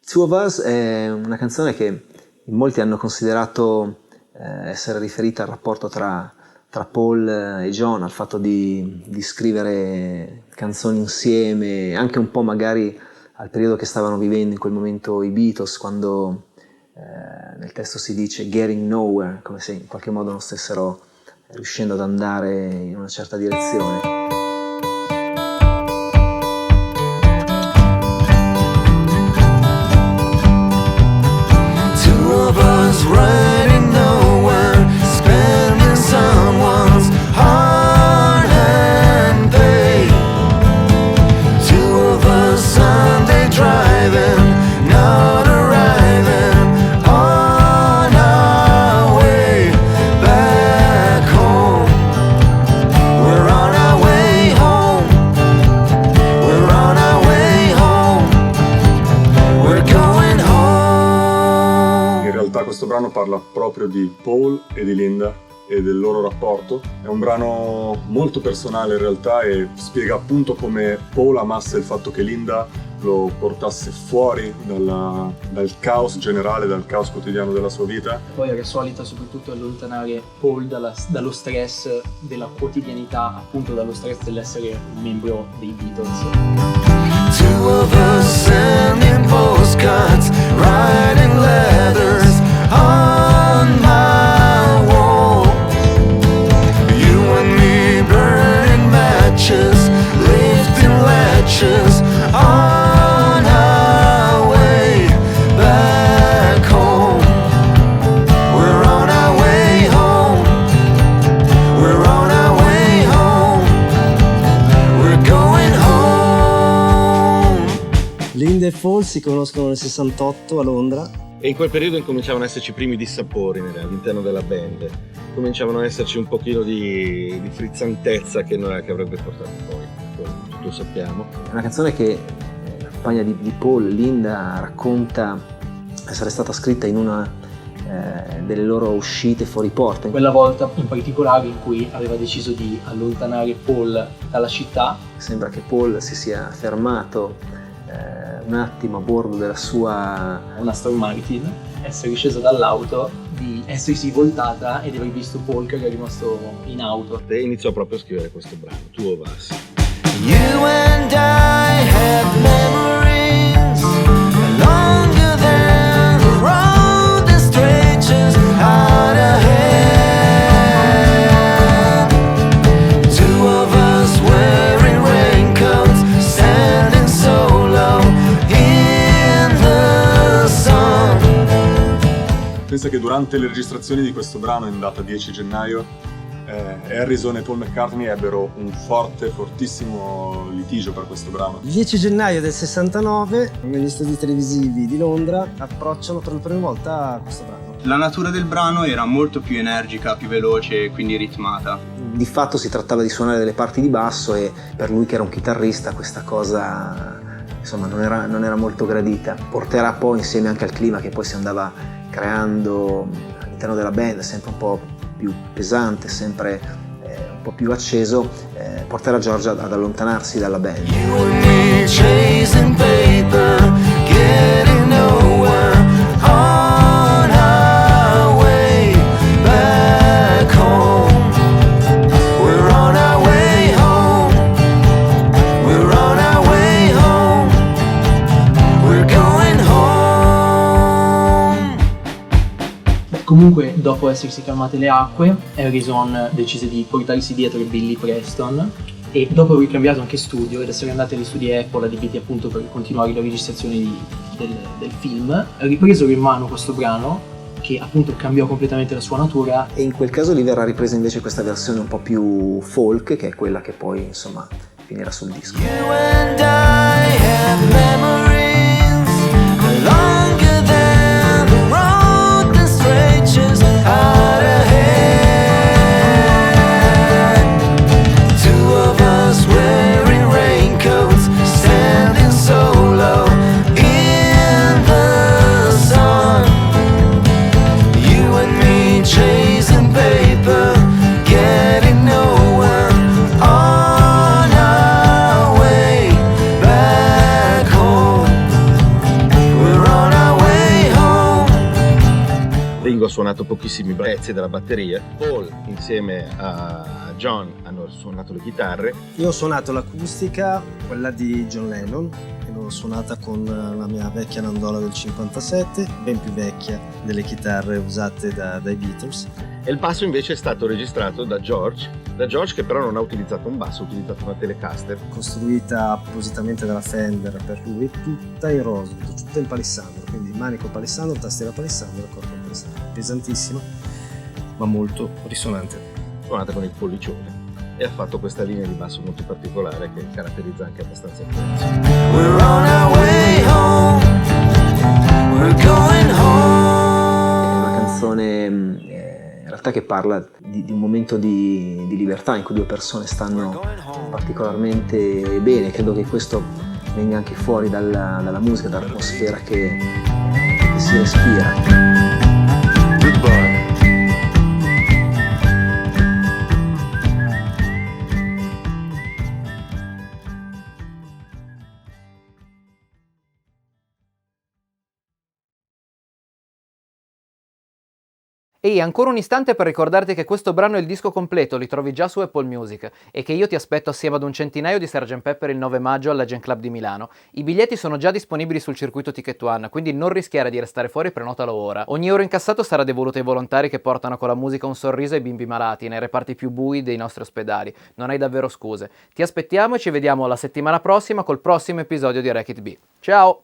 Two of Us è una canzone che in molti hanno considerato essere riferita al rapporto tra Paul e John, al fatto di scrivere canzoni insieme, anche un po' magari al periodo che stavano vivendo in quel momento i Beatles, quando nel testo si dice getting nowhere, come se in qualche modo non stessero riuscendo ad andare in una certa direzione. Riding nowhere, spending someone's heart and pay. Two of us Sunday driving, not arriving on our way back home. We're on our way home. We're on our way home. We're going home. In realtà questo brano parla proprio di Paul e di Linda e del loro rapporto. È un brano molto personale in realtà e spiega appunto come Paul amasse il fatto che Linda lo portasse fuori dal caos generale, dal caos quotidiano della sua vita. Poi era solita soprattutto allontanare Paul dallo stress della quotidianità, appunto dallo stress dell'essere un membro dei Beatles. Two of us sending postcards, writing letters on my wall. You and me burning matches, lifting latches on our way back home. We're on our way home. We're on our way home. We're going home. Linda e Paul si conoscono nel 68 a Londra. E in quel periodo incominciavano ad esserci i primi dissapori all'interno della band, cominciavano ad esserci un pochino di frizzantezza che avrebbe portato poi, tutto lo sappiamo. È una canzone che la compagna di Paul, Linda, racconta essere stata scritta in una delle loro uscite fuori porta. Quella volta in particolare in cui aveva deciso di allontanare Paul dalla città. Sembra che Paul si sia fermato un attimo a bordo della sua Aston Martin, essere scesa dall'auto, di essersi voltata ed aver visto Paul che era rimasto in auto. E iniziò proprio a scrivere questo brano, Two of Us. You and I have memories longer than the road that stretches out ahead. Two of us wearing raincoats, standing solo in the sun. Pensa che durante le registrazioni di questo brano in data 10 gennaio Harrison e Paul McCartney ebbero un fortissimo litigio per questo brano. Il 10 gennaio del 69, negli studi televisivi di Londra, approcciano per la prima volta questo brano. La natura del brano era molto più energica, più veloce, quindi ritmata. Di fatto si trattava di suonare delle parti di basso e per lui che era un chitarrista questa cosa insomma non era molto gradita. Porterà poi insieme anche al clima che poi si andava creando all'interno della band, sempre un po' più pesante, sempre un po' più acceso, porterà George ad allontanarsi dalla band. You and me chasing paper, getting nowhere on our way back home. We're on our way home. We're on our way home. We're going home. Comunque, dopo essersi calmate le acque, Harrison decise di portarsi dietro Billy Preston e dopo aver cambiato anche studio ed essere andati agli studi Apple adibiti appunto per continuare le registrazioni del film, ripresero in mano questo brano che appunto cambiò completamente la sua natura. E in quel caso lì verrà ripresa invece questa versione un po' più folk, che è quella che poi insomma finirà sul disco. You and I have memories longer than the road that stretches out ahead. Two of us wearing raincoats, standing solo in the sun. You and me chasing paper, getting nowhere on our way back home. Ringo ha suonato pochissimi pezzi della batteria, Paul insieme a John hanno suonato le chitarre. Io ho suonato l'acustica, quella di John Lennon, e l'ho suonata con la mia vecchia Nandola del 57, ben più vecchia delle chitarre usate dai Beatles. E il basso invece è stato registrato da George che però non ha utilizzato un basso, ha utilizzato una Telecaster. Costruita appositamente dalla Fender per lui, tutta in roso, tutta in palissandro, quindi manico palissandro, tastiera palissandro, corpo palissandro. Pesantissima, ma molto risonante. Suonata con il pollicione e ha fatto questa linea di basso molto particolare che caratterizza anche abbastanza il pezzo. We're on our way home. We're going home. È una canzone in realtà che parla di un momento di libertà in cui due persone stanno particolarmente bene. Credo che questo venga anche fuori dalla musica, dall'atmosfera che si respira. Goodbye. Ehi, ancora un istante per ricordarti che questo brano è il disco completo, li trovi già su Apple Music, e che io ti aspetto assieme ad un centinaio di Sgt. Pepper il 9 maggio alla Gen Club di Milano. I biglietti sono già disponibili sul circuito Ticket One, quindi non rischiare di restare fuori, prenotalo ora. Ogni euro incassato sarà devoluto ai volontari che portano con la musica un sorriso ai bimbi malati nei reparti più bui dei nostri ospedali. Non hai davvero scuse. Ti aspettiamo e ci vediamo la settimana prossima col prossimo episodio di Racket B. Ciao!